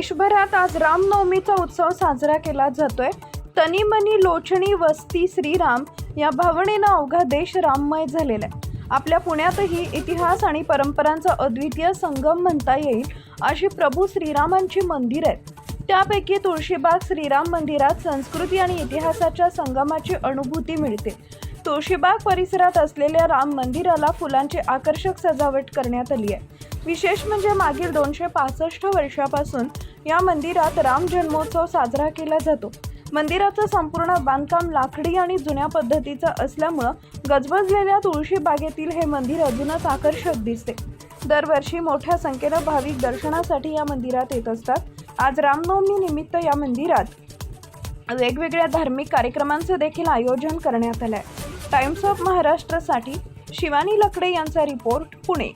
देशभरात आज रामनवमीचा उत्सव साजरा केला जातोय। तनी मनी लोचणी वस्ती श्रीराम या भावनेनं अवघा देश राममय झालेला आहे। आपल्या पुण्यातही इतिहास आणि परंपरांचा अद्वितीय संगम म्हणता येईल अशी प्रभू श्रीरामांची मंदिर आहेत। त्यापैकी तुळशीबाग श्रीराम मंदिरात संस्कृती आणि इतिहासाच्या संगमाची अनुभूती मिळते। तुळशीबाग परिसरात असलेल्या राम मंदिराला फुलांची आकर्षक सजावट करण्यात आली आहे। विशेष म्हणजे मागील 265 वर्षापासून या मंदिरात राम जन्मोत्सव साजरा केला जातो। मंदिराचं संपूर्ण बांधकाम लाकडी आणि जुन्या पद्धतीचं असल्यामुळे गजबजलेल्या तुळशी बागेतील हे मंदिर अजूनच आकर्षक दिसते। दरवर्षी मोठ्या संख्येने भाविक दर्शनासाठी या मंदिरात येत असतात। आज रामनवमी निमित्त या मंदिरात वेगवेगळ्या धार्मिक कार्यक्रमांचं देखील आयोजन करण्यात आलं आहे। टाइम्स ऑफ महाराष्ट्रसाठी शिवानी लकडे यांचा रिपोर्ट, पुणे।